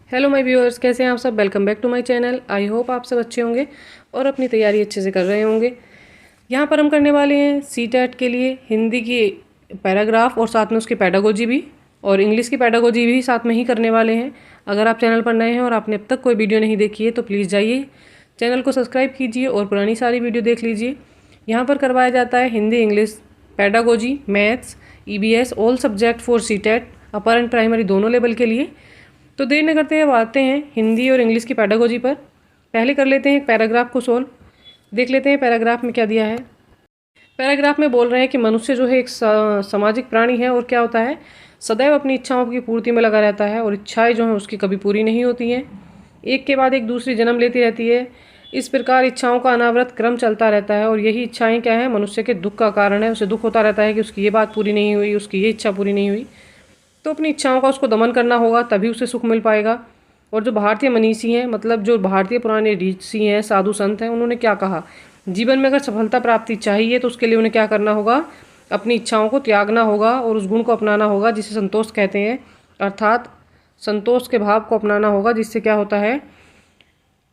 Hello my viewers, कैसे हैं आप सब। Welcome back to my channel. I hope आप सब अच्छे होंगे और अपनी तैयारी अच्छे से कर रहे होंगे। यहाँ पर हम करने वाले हैं सीटेट के लिए हिंदी की पैराग्राफ और साथ में उसकी पैडागोजी भी, और इंग्लिश की पैडागोजी भी साथ में ही करने वाले हैं। अगर आप चैनल पर नए हैं और आपने अब तक कोई वीडियो नहीं देखी है तो प्लीज़ जाइए चैनल को सब्सक्राइब कीजिए और पुरानी सारी वीडियो देख लीजिए। यहाँ पर करवाया जाता है Hindi, English, pedagogy, maths, EBS, all subject for CTET upper and primary दोनों लेवल के लिए। तो देर न करते हैं, अब आते हैं हिंदी और इंग्लिश की पैडागोजी पर। पहले कर लेते हैं एक पैराग्राफ को सोल्व। देख लेते हैं पैराग्राफ में क्या दिया है। पैराग्राफ में बोल रहे हैं कि मनुष्य जो है एक सामाजिक प्राणी है और क्या होता है, सदैव अपनी इच्छाओं की पूर्ति में लगा रहता है और इच्छाएं जो हैं उसकी कभी पूरी नहीं होती हैं, एक के बाद एक दूसरी जन्म लेती रहती है। इस प्रकार इच्छाओं का अनावरत क्रम चलता रहता है और यही इच्छाएं क्या है, मनुष्य के दुख का कारण है। उसे दुख होता रहता है कि उसकी ये बात पूरी नहीं हुई, उसकी ये इच्छा पूरी नहीं हुई। तो अपनी इच्छाओं का उसको दमन करना होगा, तभी उसे सुख मिल पाएगा। और जो भारतीय मनीषी हैं, मतलब जो भारतीय पुराने ऋषि हैं, साधु संत हैं, उन्होंने क्या कहा, जीवन में अगर सफलता प्राप्ति चाहिए तो उसके लिए उन्हें क्या करना होगा, अपनी इच्छाओं को त्यागना होगा और उस गुण को अपनाना होगा जिसे संतोष कहते हैं। अर्थात संतोष के भाव को अपनाना होगा, जिससे क्या होता है,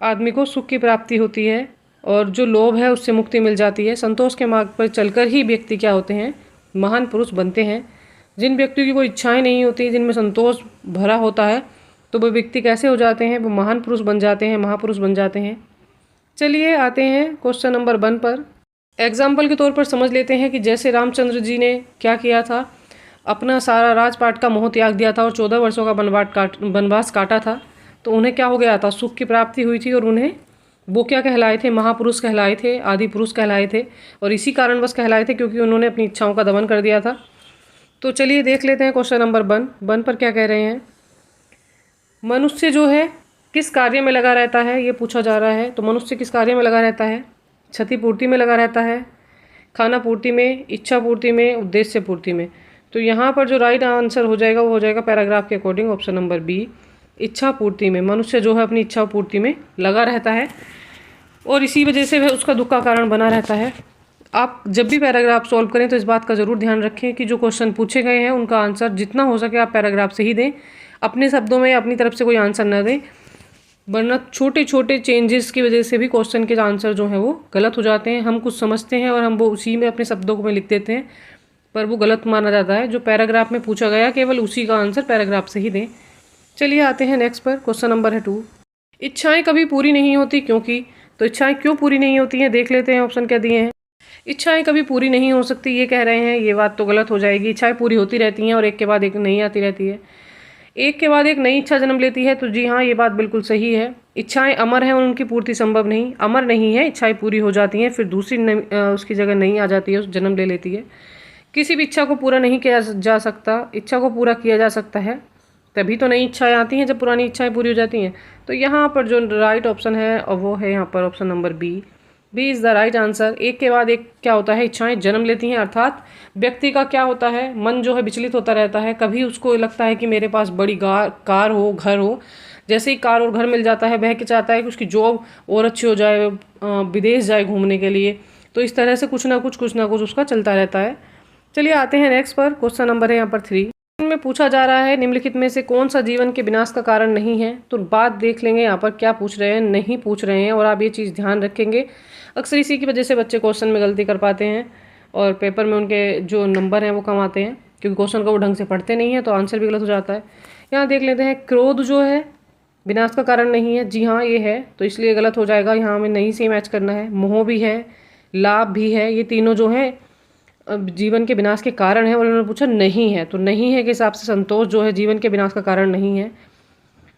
आदमी को सुख की प्राप्ति होती है और जो लोभ है उससे मुक्ति मिल जाती है। संतोष के मार्ग पर चलकर ही व्यक्ति क्या होते हैं, महान पुरुष बनते हैं। जिन व्यक्तियों की कोई इच्छाएं नहीं होती, जिनमें संतोष भरा होता है, तो वो व्यक्ति कैसे हो जाते हैं, वो महान पुरुष बन जाते हैं, महापुरुष बन जाते हैं। चलिए आते हैं क्वेश्चन नंबर 1 पर। एग्जाम्पल के तौर पर समझ लेते हैं कि जैसे रामचंद्र जी ने क्या किया था, अपना सारा राजपाट का मोह त्याग दिया था और 14 वर्षों का वनवास काटा था। तो उन्हें क्या हो गया था, सुख की प्राप्ति हुई थी और उन्हें वो क्या कहलाए थे, महापुरुष कहलाए थे, आदि पुरुष कहलाए थे। और इसी कारणवश कहलाए थे क्योंकि उन्होंने अपनी इच्छाओं का दमन कर दिया था। तो चलिए देख लेते हैं क्वेश्चन नंबर 1 पर क्या कह रहे हैं। मनुष्य जो है किस कार्य में लगा रहता है, ये पूछा जा रहा है। तो मनुष्य किस कार्य में लगा रहता है, क्षतिपूर्ति में लगा रहता है, खाना पूर्ति में, इच्छा पूर्ति में, उद्देश्य पूर्ति में। तो यहाँ पर जो राइट आंसर हो जाएगा वो हो जाएगा पैराग्राफ के अकॉर्डिंग ऑप्शन नंबर बी, इच्छा पूर्ति में। मनुष्य जो है अपनी इच्छा पूर्ति में लगा रहता है और इसी वजह से वह उसका दुख का कारण बना रहता है। आप जब भी पैराग्राफ सॉल्व करें तो इस बात का ज़रूर ध्यान रखें कि जो क्वेश्चन पूछे गए हैं उनका आंसर जितना हो सके आप पैराग्राफ से ही दें, अपने शब्दों में अपनी तरफ से कोई आंसर न दें, वरना छोटे छोटे चेंजेस की वजह से भी क्वेश्चन के आंसर जो हैं वो गलत हो जाते हैं। हम कुछ समझते हैं और हम वो उसी में अपने शब्दों को में लिख देते हैं, पर वो गलत माना जाता है। जो पैराग्राफ में पूछा गया केवल उसी का आंसर पैराग्राफ से ही दें। चलिए आते हैं नेक्स्ट पर। क्वेश्चन नंबर है 2, इच्छाएँ कभी पूरी नहीं होती क्योंकि। तो इच्छाएँ क्यों पूरी नहीं होती हैं, देख लेते हैं ऑप्शन क्या दिए हैं। इच्छाएं कभी पूरी नहीं हो सकती, ये कह रहे हैं, ये बात तो गलत हो जाएगी। इच्छाएं पूरी होती रहती हैं और एक के बाद एक नई आती रहती है, एक के बाद एक नई इच्छा जन्म लेती है। तो जी हाँ, ये बात बिल्कुल सही है। इच्छाएं अमर हैं और उनकी पूर्ति संभव नहीं, अमर नहीं है। इच्छाएं पूरी हो जाती हैं, फिर दूसरी उसकी जगह नई आ जाती है, उस जन्म ले लेती है। किसी भी इच्छा को पूरा नहीं किया जा सकता, इच्छा को पूरा किया जा सकता है तभी तो नई इच्छाएं आती हैं, जब पुरानी इच्छाएं पूरी हो जाती हैं। तो यहाँ पर जो राइट ऑप्शन है और वो है यहाँ पर option number B is the right answer. एक के बाद एक क्या होता है, इच्छाएं जन्म लेती हैं। अर्थात व्यक्ति का क्या होता है, मन जो है विचलित होता रहता है। कभी उसको लगता है कि मेरे पास बड़ी कार हो, घर हो। जैसे ही कार और घर मिल जाता है, वह क्या चाहता है कि उसकी जॉब और अच्छी हो जाए, विदेश जाए घूमने के लिए। तो इस तरह से कुछ ना कुछ उसका चलता रहता है। चलिए आते हैं नेक्स्ट पर। क्वेश्चन नंबर है यहाँ पर 3 में पूछा जा रहा है, निम्नलिखित में से कौन सा जीवन के विनाश का कारण नहीं है। तो बात देख लेंगे यहाँ पर क्या पूछ रहे हैं, नहीं पूछ रहे हैं, और आप ये चीज़ ध्यान रखेंगे। अक्सर इसी की वजह से बच्चे क्वेश्चन में गलती कर पाते हैं और पेपर में उनके जो नंबर हैं वो कम आते हैं, क्योंकि क्वेश्चन को वो ढंग से पढ़ते नहीं हैं, तो आंसर भी गलत हो जाता है। यहाँ देख लेते हैं, क्रोध जो है विनाश का कारण नहीं है। जी हाँ, ये है, तो इसलिए गलत हो जाएगा। यहाँ हमें नहीं से मैच करना है। मोह भी है, लाभ भी है, ये तीनों जो हैं जीवन के विनाश के कारण है। और उन्होंने पूछा नहीं है, तो नहीं है के हिसाब से संतोष जो है जीवन के विनाश का कारण नहीं है।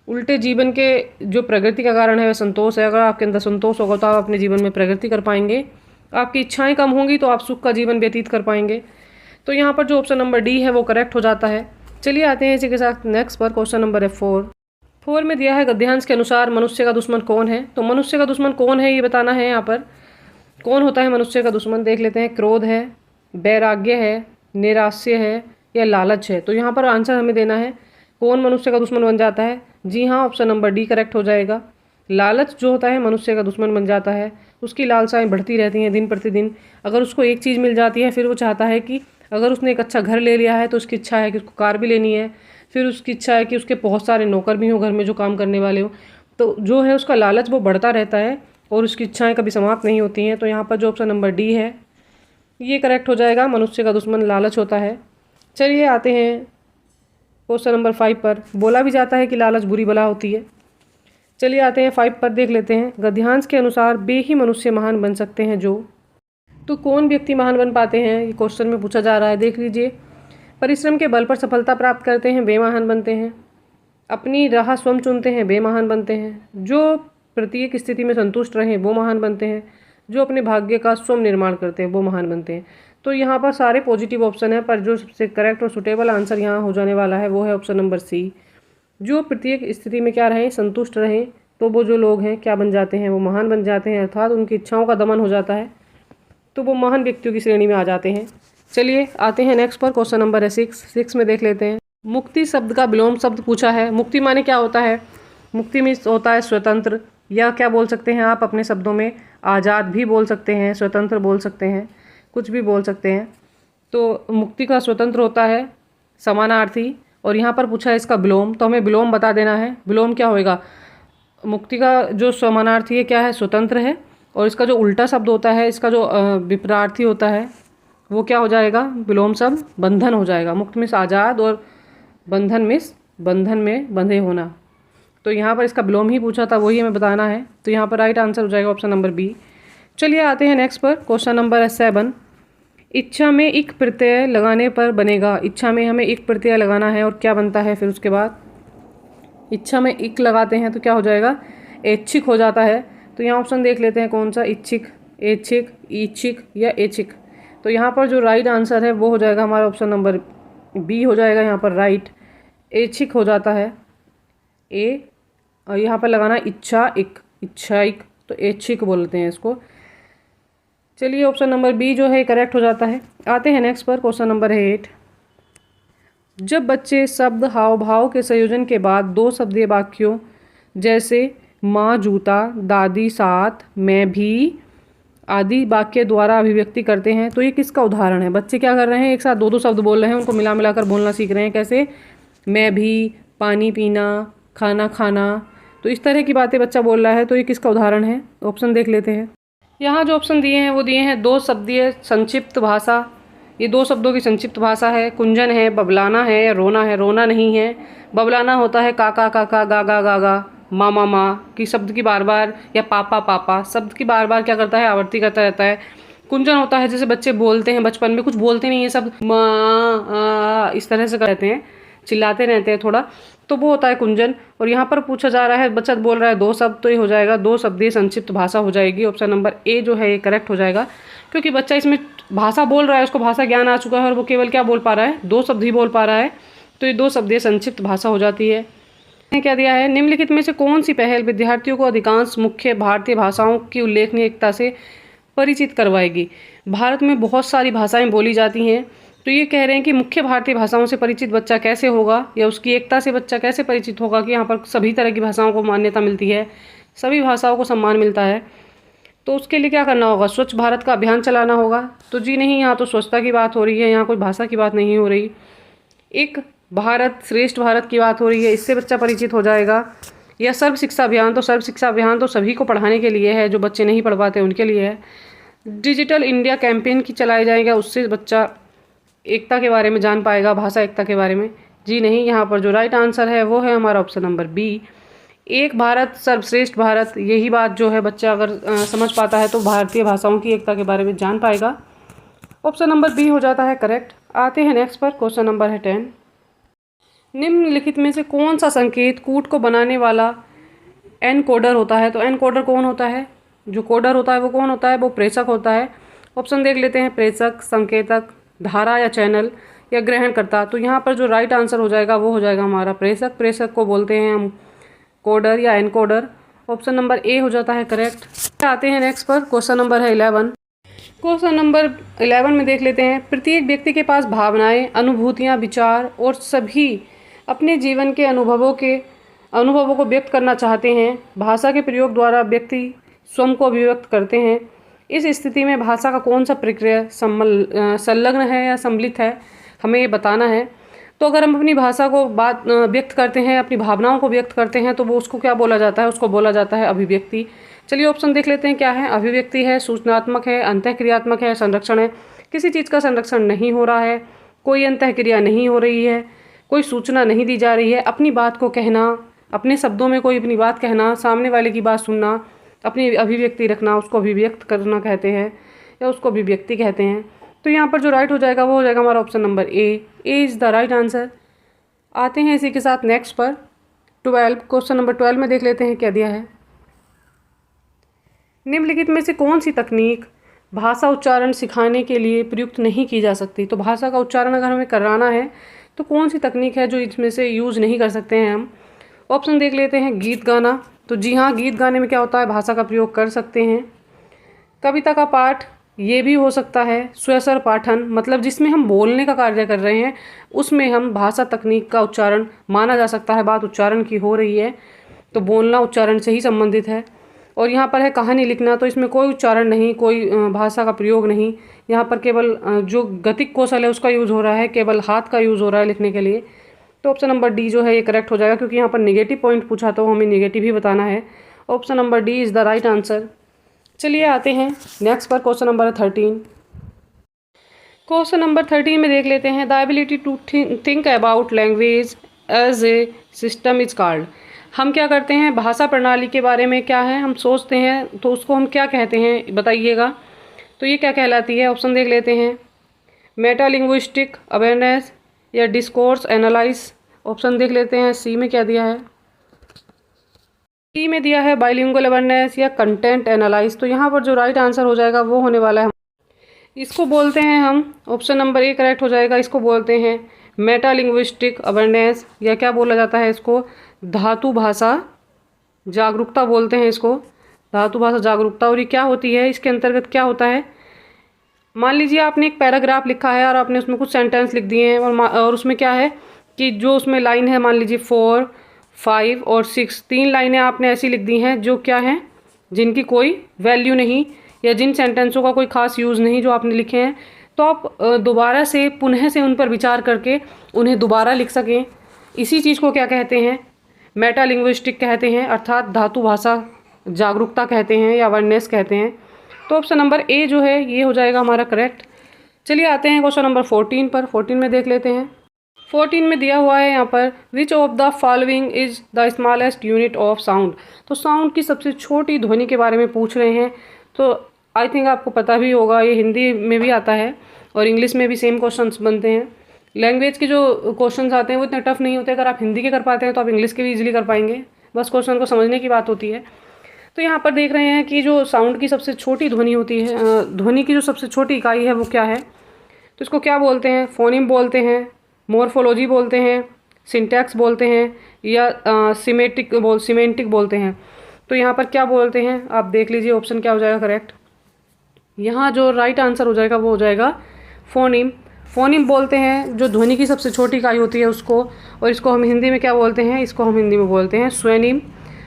उल्टे जीवन के जो प्रगति का कारण है वह संतोष है। अगर आपके अंदर संतोष होगा तो आप अपने जीवन में प्रगति कर पाएंगे। आपकी इच्छाएं कम होंगी तो आप सुख का जीवन व्यतीत कर पाएंगे। तो यहाँ पर जो ऑप्शन नंबर डी है वो करेक्ट हो जाता है। चलिए आते हैं इसी के साथ नेक्स्ट पर। क्वेश्चन नंबर है 4 में दिया है, गद्यांश के अनुसार मनुष्य का दुश्मन कौन है। तो मनुष्य का दुश्मन कौन है ये बताना है। यहाँ पर कौन होता है मनुष्य का दुश्मन, देख लेते हैं। क्रोध है, वैराग्य है, निराश्य है या लालच है। तो यहाँ पर आंसर हमें देना है, कौन मनुष्य का दुश्मन बन जाता है। जी हाँ, ऑप्शन नंबर डी करेक्ट हो जाएगा। लालच जो होता है मनुष्य का दुश्मन बन जाता है। उसकी लालसाएं बढ़ती रहती हैं दिन प्रतिदिन। अगर उसको एक चीज़ मिल जाती है फिर वो चाहता है कि, अगर उसने एक अच्छा घर ले लिया है तो उसकी इच्छा है कि उसको कार भी लेनी है। फिर उसकी इच्छा है कि उसके बहुत सारे नौकर भी हों घर में जो काम करने वाले हों, तो जो है उसका लालच वो बढ़ता रहता है और उसकी इच्छाएं कभी समाप्त नहीं होती हैं। तो यहाँ पर जो ऑप्शन नंबर डी है ये करेक्ट हो जाएगा। मनुष्य का दुश्मन लालच होता है। चलिए आते हैं क्वेश्चन नंबर 5 पर। बोला भी जाता है कि लालच बुरी बला होती है। चलिए आते हैं 5 पर, देख लेते हैं। गद्यांश के अनुसार वे ही मनुष्य महान बन सकते हैं जो, तो कौन व्यक्ति महान बन पाते हैं, ये क्वेश्चन में पूछा जा रहा है। देख लीजिए। परिश्रम के बल पर सफलता प्राप्त करते हैं वे महान बनते हैं। अपनी राह स्वयं चुनते हैं वे महान बनते हैं। जो प्रत्येक स्थिति में संतुष्ट रहें वो महान बनते हैं। जो अपने भाग्य का स्वयं निर्माण करते हैं वो महान बनते हैं। तो यहाँ पर सारे पॉजिटिव ऑप्शन है, पर जो सबसे करेक्ट और सुटेबल आंसर यहाँ हो जाने वाला है वो है ऑप्शन नंबर सी। जो प्रत्येक स्थिति में क्या रहें, संतुष्ट रहें, तो वो जो लोग हैं क्या बन जाते हैं, वो महान बन जाते हैं, अर्थात उनकी इच्छाओं का दमन हो जाता है, तो वो महान व्यक्तियों की श्रेणी में आ जाते हैं। चलिए आते हैं नेक्स्ट पर। क्वेश्चन नंबर है 6 में देख लेते हैं। मुक्ति शब्द का विलोम शब्द पूछा है। मुक्ति माने क्या होता है? मुक्ति में होता है स्वतंत्र, या क्या बोल सकते हैं आप अपने शब्दों में आज़ाद भी बोल सकते हैं, स्वतंत्र बोल सकते हैं, कुछ भी बोल सकते हैं। तो मुक्ति का स्वतंत्र होता है समानार्थी, और यहाँ पर पूछा है इसका विलोम, तो हमें विलोम बता देना है। विलोम क्या होएगा? मुक्ति का जो समानार्थी है क्या है? स्वतंत्र है, और इसका जो उल्टा शब्द होता है, इसका जो विपरार्थी होता है वो क्या हो जाएगा? विलोम शब्द बंधन हो जाएगा। मुक्त में आज़ाद और बंधन में बंधे होना। तो यहाँ पर इसका विलोम ही पूछा था, वही हमें बताना है। तो यहाँ पर राइट आंसर हो जाएगा ऑप्शन नंबर बी। चलिए आते हैं नेक्स्ट पर। Question number 7। इच्छा में इक प्रत्यय लगाने पर बनेगा। इच्छा में हमें इक प्रत्यय लगाना है और क्या बनता है फिर उसके बाद? इच्छा में इक लगाते हैं तो क्या हो जाएगा? ऐच्छिक हो जाता है। तो यहाँ ऑप्शन देख लेते हैं कौन सा, इच्छिक, ऐच्छिक, इच्छिक या ऐच्छिक। तो यहाँ पर जो राइट आंसर है वो हो जाएगा हमारा ऑप्शन नंबर बी हो जाएगा यहाँ पर राइट। ऐच्छिक हो जाता है ए, और यहाँ पर लगाना इच्छा इक, इच्छाइक, तो ऐच्छिक बोलते हैं इसको। चलिए ऑप्शन नंबर बी जो है करेक्ट हो जाता है। आते हैं नेक्स्ट पर। Question number 8। जब बच्चे शब्द हाव भाव के संयोजन के बाद दो शब्दीय वाक्यों जैसे माँ जूता, दादी साथ, मैं भी आदि वाक्य द्वारा अभिव्यक्ति करते हैं, तो ये किसका उदाहरण है? बच्चे क्या कर रहे हैं? एक साथ दो शब्द बोल रहे हैं, उनको मिला मिलाकर बोलना सीख रहे हैं। कैसे? मैं भी, पानी पीना, खाना खाना, तो इस तरह की बातें बच्चा बोल रहा है। तो ये किसका उदाहरण है? ऑप्शन देख लेते हैं। यहाँ जो ऑप्शन दिए हैं वो दिए हैं दो शब्दीय संक्षिप्त भाषा। ये दो शब्दों की संक्षिप्त भाषा है। कुंजन है, बबलाना है या रोना है? रोना नहीं है। बबलाना होता है काका काका, गागा गागा, मामा माँ की शब्द की बार बार, या पापा पापा शब्द की बार बार क्या करता है? आवृत्ति करता रहता है। कुंजन होता है जैसे बच्चे बोलते हैं बचपन में, कुछ बोलते नहीं है, सब माँ इस तरह से कहते हैं, चिल्लाते रहते हैं थोड़ा, तो वो होता है कुंजन। और यहाँ पर पूछा जा रहा है, बच्चा बोल रहा है दो शब्द, तो ये हो जाएगा दो शब्दीय संक्षिप्त भाषा हो जाएगी। ऑप्शन नंबर ए जो है ये करेक्ट हो जाएगा, क्योंकि बच्चा इसमें भाषा बोल रहा है, उसको भाषा ज्ञान आ चुका है और वो केवल क्या बोल पा रहा है? दो शब्द ही बोल पा रहा है। तो ये दो शब्दीय संक्षिप्त भाषा हो जाती है। क्या दिया है? निम्नलिखित में से कौन सी पहल विद्यार्थियों को अधिकांश मुख्य भारतीय भाषाओं की उल्लेखनीयता से परिचित करवाएगी? भारत में बहुत सारी भाषाएं बोली जाती हैं, तो ये कह रहे हैं कि मुख्य भारतीय भाषाओं से परिचित बच्चा कैसे होगा, या उसकी एकता से बच्चा कैसे परिचित होगा कि यहाँ पर सभी तरह की भाषाओं को मान्यता मिलती है, सभी भाषाओं को सम्मान मिलता है। तो उसके लिए क्या करना होगा? स्वच्छ भारत का अभियान चलाना होगा। तो जी नहीं, यहाँ तो स्वच्छता की बात हो रही है, यहाँ कोई भाषा की बात नहीं हो रही। एक भारत श्रेष्ठ भारत की बात हो रही है, इससे बच्चा परिचित हो जाएगा। या सर्व शिक्षा अभियान, तो सर्व शिक्षा अभियान तो सभी को पढ़ाने के लिए है, जो बच्चे नहीं पढ़ पाते उनके लिए है। डिजिटल इंडिया कैंपेन की चलाया जाएगा, उससे बच्चा एकता के बारे में जान पाएगा, भाषा एकता के बारे में। जी नहीं, यहाँ पर जो राइट आंसर है वो है हमारा ऑप्शन नंबर बी, एक भारत सर्वश्रेष्ठ भारत। यही बात जो है बच्चा अगर समझ पाता है तो भारतीय भाषाओं की एकता के बारे में जान पाएगा। ऑप्शन नंबर बी हो जाता है करेक्ट। आते हैं नेक्स्ट पर। क्वेश्चन नंबर है 10। निम्नलिखित में से कौन सा संकेत कूट को बनाने वाला एनकोडर होता है? तो एनकोडर कौन होता है? जो कोडर होता है वो कौन होता है? वो प्रेषक होता है। ऑप्शन देख लेते हैं, प्रेषक, संकेतक, धारा या चैनल, या ग्रहणकर्ता। तो यहाँ पर जो राइट आंसर हो जाएगा वो हो जाएगा हमारा प्रेषक। प्रेषक को बोलते हैं हम कोडर या एनकोडर। ऑप्शन नंबर ए हो जाता है करेक्ट। आते हैं नेक्स्ट पर। क्वेश्चन नंबर है 11। क्वेश्चन नंबर 11 में देख लेते हैं, प्रत्येक व्यक्ति के पास भावनाएं, अनुभूतियां, विचार और सभी अपने जीवन के अनुभवों को व्यक्त करना चाहते हैं। भाषा के प्रयोग द्वारा व्यक्ति स्वयं को अभिव्यक्त करते हैं। इस स्थिति में भाषा का कौन सा प्रक्रिया संलग्न है या सम्मिलित है, हमें ये बताना है। तो अगर हम अपनी भाषा को बात व्यक्त करते हैं, अपनी भावनाओं को व्यक्त करते हैं, तो वो उसको क्या बोला जाता है? उसको बोला जाता है अभिव्यक्ति। चलिए ऑप्शन देख लेते हैं क्या है। अभिव्यक्ति है, सूचनात्मक है, अंतःक्रियात्मक है, संरक्षण है। किसी चीज़ का संरक्षण नहीं हो रहा है, कोई अंतःक्रिया नहीं हो रही है, कोई सूचना नहीं दी जा रही है। अपनी बात को कहना, अपने शब्दों में कोई अपनी बात कहना, सामने वाले की बात सुनना, अपनी अभिव्यक्ति रखना, उसको अभिव्यक्त करना कहते हैं या उसको अभिव्यक्ति कहते हैं। तो यहाँ पर जो राइट हो जाएगा वो हो जाएगा हमारा option number A is the right answer. आते हैं इसी के साथ नेक्स्ट पर 12, क्वेश्चन नंबर 12 में देख लेते हैं क्या दिया है। निम्नलिखित में से कौन सी तकनीक भाषा उच्चारण सिखाने के लिए प्रयुक्त नहीं की जा सकती? तो भाषा का उच्चारण अगर हमें कराना है तो कौन सी तकनीक है जो इसमें से यूज़ नहीं कर सकते हैं हम? ऑप्शन देख लेते हैं। गीत गाना, तो जी हाँ, गीत गाने में क्या होता है, भाषा का प्रयोग कर सकते हैं। कविता का पाठ, ये भी हो सकता है। स्वसर पाठन, मतलब जिसमें हम बोलने का कार्य कर रहे हैं उसमें हम भाषा तकनीक का उच्चारण माना जा सकता है। बात उच्चारण की हो रही है तो बोलना उच्चारण से ही संबंधित है। और यहाँ पर है कहानी लिखना, तो इसमें कोई उच्चारण नहीं, कोई भाषा का प्रयोग नहीं। यहाँ पर केवल जो गतिक कौशल है उसका यूज़ हो रहा है, केवल हाथ का यूज़ हो रहा है लिखने के लिए। तो ऑप्शन नंबर डी जो है ये करेक्ट हो जाएगा, क्योंकि यहाँ पर नेगेटिव पॉइंट पूछा तो हमें नेगेटिव ही बताना है। Option number D is the right answer. चलिए आते हैं नेक्स्ट पर, क्वेश्चन नंबर 13। क्वेश्चन नंबर 13 में देख लेते हैं। The ability to think about language as a system is called. हम क्या करते हैं, भाषा प्रणाली के बारे में क्या है हम सोचते हैं तो उसको हम क्या कहते हैं बताइएगा। तो ये क्या कहलाती है? ऑप्शन देख लेते हैं। मेटालिंग्विस्टिक अवेयरनेस या डिस्कोर्स एनालाइज। ऑप्शन देख लेते हैं। सी में क्या दिया है? सी में दिया है बाइलिंगुअल अवेयरनेस या कंटेंट एनालाइज। तो यहाँ पर जो राइट आंसर हो जाएगा वो होने वाला है, इसको बोलते हैं हम, ऑप्शन नंबर ए करेक्ट हो जाएगा। इसको बोलते हैं मेटालिंग्विस्टिक अवेयरनेस, या क्या बोला जाता है इसको, धातु भाषा जागरूकता बोलते हैं इसको, धातु भाषा जागरूकता। और ये क्या होती है, इसके अंतर्गत क्या होता है? मान लीजिए आपने एक पैराग्राफ लिखा है और आपने उसमें कुछ सेंटेंस लिख दिए हैं और उसमें क्या है कि जो उसमें लाइन है, मान लीजिए 4, 5 और 6, 3 लाइनें आपने ऐसी लिख दी हैं जो क्या हैं, जिनकी कोई वैल्यू नहीं, या जिन सेंटेंसों का कोई खास यूज़ नहीं जो आपने लिखे हैं। तो आप दोबारा से पुनः से उन पर विचार करके उन्हें दोबारा लिख सकें। इसी चीज़ को क्या कहते हैं? मेटालिंग्विस्टिक कहते हैं, अर्थात धातु भाषा जागरूकता कहते हैं या अवेयरनेस कहते हैं। तो ऑप्शन नंबर ए जो है ये हो जाएगा हमारा करेक्ट। चलिए आते हैं क्वेश्चन नंबर 14 पर। 14 में देख लेते हैं। 14 में दिया हुआ है यहाँ पर, which of the following is the smallest unit of sound. तो साउंड की सबसे छोटी ध्वनि के बारे में पूछ रहे हैं। तो आई थिंक आपको पता भी होगा, ये हिंदी में भी आता है और इंग्लिश में भी सेम क्वेश्चंस बनते हैं। लैंग्वेज के जो क्वेश्चंस आते हैं वो इतने टफ नहीं होते। अगर आप हिंदी के कर पाते हैं तो आप इंग्लिश के भी इजीली कर पाएंगे, बस क्वेश्चन को समझने की बात होती है। तो यहाँ पर देख रहे हैं कि जो साउंड की सबसे छोटी ध्वनि होती है, ध्वनि की जो सबसे छोटी इकाई है वो क्या है? तो इसको क्या बोलते हैं? फोनिम बोलते हैं, मॉर्फोलॉजी बोलते हैं, सिंटैक्स बोलते हैं, या सीमेंटिक बोलते हैं। तो यहाँ पर क्या बोलते हैं आप देख लीजिए, ऑप्शन क्या हो जाएगा करेक्ट। यहाँ जो राइट आंसर हो जाएगा वो हो जाएगा फोनिम। फोनिम बोलते हैं जो ध्वनि की सबसे छोटी इकाई होती है उसको। और इसको हम हिंदी में क्या बोलते हैं? इसको हम हिंदी में बोलते हैं स्वेनिम।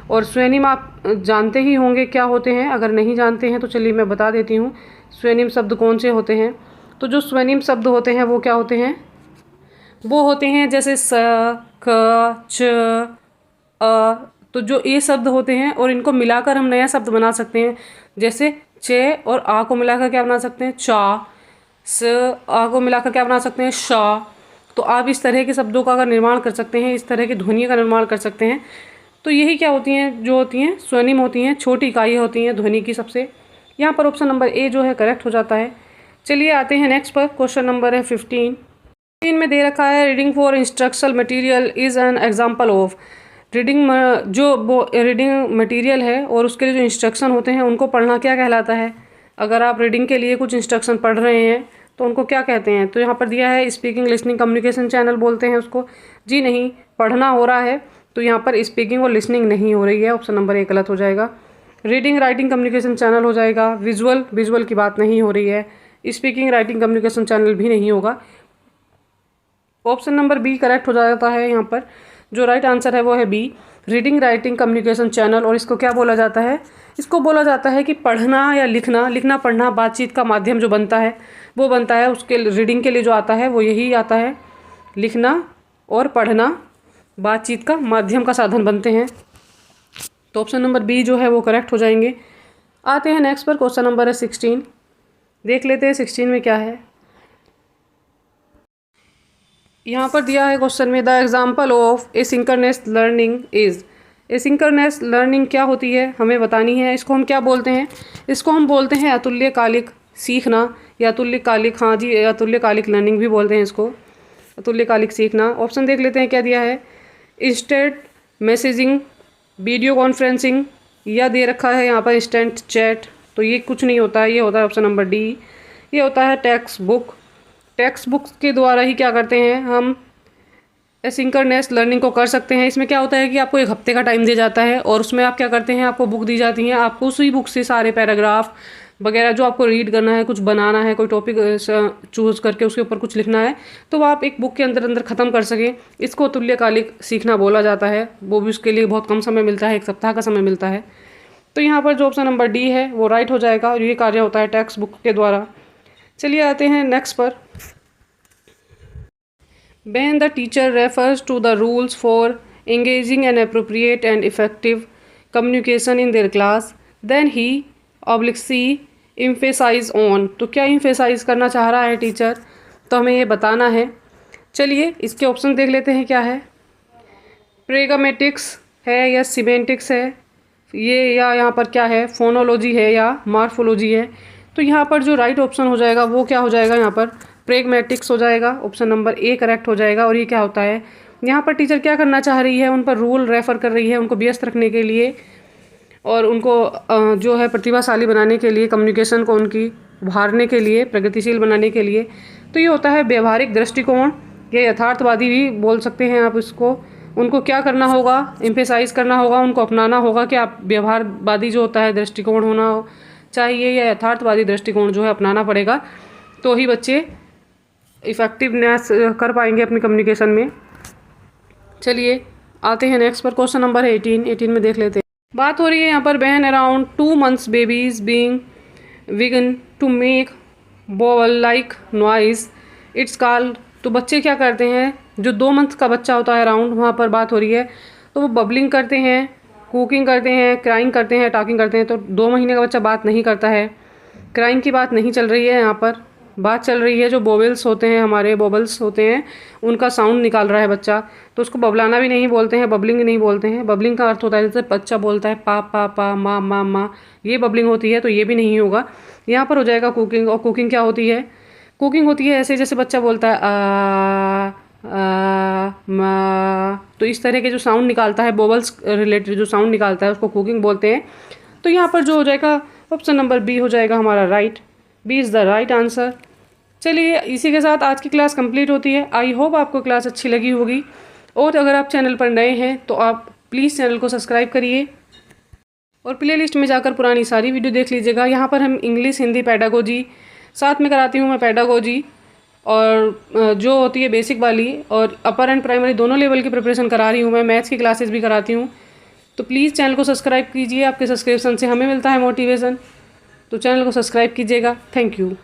और स्वेनिम आप जानते ही होंगे क्या होते हैं, अगर नहीं जानते हैं तो चलिए मैं बता देती हूँ स्वेनिम शब्द कौन से होते हैं। तो जो स्वेनिम शब्द होते हैं वो क्या होते हैं? वो होते हैं जैसे स, क, च, अ। तो जो ये शब्द होते हैं और इनको मिलाकर हम नया शब्द बना सकते हैं। जैसे चे और आ को मिलाकर क्या बना सकते हैं? चा। स, आ को मिलाकर क्या बना सकते हैं? शा। तो आप इस तरह के शब्दों का अगर निर्माण कर सकते हैं, इस तरह की ध्वनियों का निर्माण कर सकते हैं। तो यही क्या होती हैं, जो होती हैं स्वेनिम होती हैं, छोटी इकाइयाँ होती हैं ध्वनि की सबसे। यहाँ पर ऑप्शन नंबर ए जो है करेक्ट हो जाता है। चलिए आते हैं नेक्स्ट पर। क्वेश्चन नंबर है 15 में दे रखा है, reading for instructional material is an example of. Reading reading material है और उसके लिए जो इंस्ट्रक्शन होते हैं उनको पढ़ना क्या कहलाता है? अगर आप रीडिंग के लिए कुछ इंस्ट्रक्शन पढ़ रहे हैं तो उनको क्या कहते हैं? तो यहाँ पर दिया है स्पीकिंग लिसनिंग कम्युनिकेशन चैनल बोलते हैं उसको। जी नहीं, पढ़ना हो रहा है तो यहाँ पर स्पीकिंग और लिसनिंग नहीं हो रही है, ऑप्शन नंबर ए गलत हो जाएगा। रीडिंग राइटिंग कम्युनिकेशन चैनल हो जाएगा। विजुअल की बात नहीं हो रही है, स्पीकिंग राइटिंग कम्युनिकेशन चैनल भी नहीं होगा। ऑप्शन नंबर बी करेक्ट हो जाता है। यहाँ पर जो राइट आंसर है वो है B, reading writing communication channel. और इसको क्या बोला जाता है? इसको बोला जाता है कि पढ़ना या लिखना पढ़ना बातचीत का माध्यम जो बनता है वो बनता है। उसके रीडिंग के लिए जो आता है वो यही आता है, लिखना और पढ़ना बातचीत का माध्यम का साधन बनते हैं। तो ऑप्शन नंबर बी जो है वो करेक्ट हो जाएंगे। आते हैं नेक्स्ट पर, क्वेश्चन नंबर है 16। देख लेते हैं 16 में क्या है। यहाँ पर दिया है क्वेश्चन में, the example of asynchronous learning is. Asynchronous learning क्या होती है हमें बतानी है। इसको हम क्या बोलते हैं? इसको हम बोलते हैं अतुल्यकालिक सीखना या अतुल्यकालिक, हाँ जी, अतुल्यकालिक लर्निंग भी बोलते हैं इसको, अतुल्यकालिक सीखना। ऑप्शन देख लेते हैं क्या दिया है। इंस्टेंट मैसेजिंग, वीडियो कॉन्फ्रेंसिंग, या दे रखा है यहाँ पर इंस्टेंट चैट। तो ये कुछ नहीं होता है, ये होता है ऑप्शन नंबर डी, ये होता है टेक्स्ट बुक। टेक्स्ट बुक्स के द्वारा ही क्या करते हैं हम एसिंक्रोनस लर्निंग को कर सकते हैं। इसमें क्या होता है कि आपको 1 हफ्ते का टाइम दिया जाता है और उसमें आप क्या करते हैं, आपको बुक दी जाती हैं, आपको उसी बुक से सारे पैराग्राफ वगैरह जो आपको रीड करना है, कुछ बनाना है, कोई टॉपिक चूज़ करके उसके ऊपर कुछ लिखना है, तो वो आप एक बुक के अंदर अंदर ख़त्म कर सकें। इसको तुल्यकालिक सीखना बोला जाता है। वो भी उसके लिए बहुत कम समय मिलता है, 1 सप्ताह का समय मिलता है। तो यहाँ पर जो ऑप्शन नंबर डी है वो राइट हो जाएगा और ये कार्य होता है टेक्स्ट बुक के द्वारा। चलिए आते हैं नेक्स्ट पर। When the teacher refers to the rules for engaging an appropriate and effective communication in their class, then he / emphasize on। तो क्या emphasize करना चाह रहा है टीचर, तो हमें ये बताना है। चलिए इसके ऑप्शन देख लेते हैं क्या है। प्रेगमेटिक्स है या सीमेंटिक्स है ये, या यहाँ पर क्या है, फोनोलॉजी है या मार्फोलॉजी है। तो यहाँ पर जो राइट ऑप्शन हो जाएगा वो क्या हो जाएगा, यहाँ पर प्रेगमेटिक्स हो जाएगा। ऑप्शन नंबर ए करेक्ट हो जाएगा। और ये क्या होता है, यहाँ पर टीचर क्या करना चाह रही है, उन पर रूल रेफ़र कर रही है उनको व्यस्त रखने के लिए और उनको जो है प्रतिभाशाली बनाने के लिए, कम्युनिकेशन को उनकी उभारने के लिए, प्रगतिशील बनाने के लिए। तो ये होता है व्यवहारिक दृष्टिकोण, ये यथार्थवादी भी बोल सकते हैं आप इसको। उनको क्या करना होगा, एम्फेसाइज करना होगा, उनको अपनाना होगा कि आप व्यवहारवादी जो होता है दृष्टिकोण होना चाहिए या यथार्थवादी दृष्टिकोण जो है अपनाना पड़ेगा, तो ही बच्चे इफ़ेक्टिवनेस कर पाएंगे अपनी कम्युनिकेशन में। चलिए आते हैं नेक्स्ट पर, क्वेश्चन नंबर 18 में देख लेते हैं। बात हो रही है यहाँ पर when around 2 months babies being begin to make babble like noise it's called. तो बच्चे क्या करते हैं, जो 2 months का बच्चा होता है अराउंड, वहाँ पर बात हो रही है, तो वो बबलिंग करते हैं, कुकिंग करते हैं, क्राइंग करते हैं, टॉकिंग करते हैं। तो 2 महीने का बच्चा बात नहीं करता है। क्राइंग की बात नहीं चल रही है, यहाँ पर बात चल रही है जो बोबल्स होते हैं, हमारे बोबल्स होते हैं, उनका साउंड निकाल रहा है बच्चा। तो उसको बबलाना भी नहीं बोलते हैं, बबलिंग नहीं बोलते हैं। बबलिंग का अर्थ होता है जैसे बच्चा बोलता है पा पा पा, माँ माँ माँ, ये बबलिंग होती है, तो ये भी नहीं होगा। यहाँ पर हो जाएगा कुकिंग। और कुकिंग क्या होती है, कुकिंग होती है ऐसे जैसे बच्चा बोलता है मा, तो इस तरह के जो साउंड निकालता है, बोबल्स रिलेटेड जो साउंड निकालता है उसको कुकिंग बोलते हैं। तो यहाँ पर जो हो जाएगा ऑप्शन नंबर बी हो जाएगा हमारा right. B is the right answer. चलिए इसी के साथ आज की क्लास कंप्लीट होती है। आई होप आपको क्लास अच्छी लगी होगी और अगर आप चैनल पर नए हैं तो आप प्लीज़ चैनल को सब्सक्राइब करिए और प्लेलिस्ट में जाकर पुरानी सारी वीडियो देख लीजिएगा। यहाँ पर हम इंग्लिश, हिंदी, पेडागोजी साथ में कराती हूँ मैं। पेडागोजी और जो होती है बेसिक वाली और अपर एंड प्राइमरी दोनों लेवल की प्रिपरेशन करा रही हूँ मैं। मैथ्स की क्लासेस भी कराती हूँ। तो प्लीज़ चैनल को सब्सक्राइब कीजिए, आपके सब्सक्रिप्शन से हमें मिलता है मोटिवेशन। तो चैनल को सब्सक्राइब कीजिएगा। Thank you.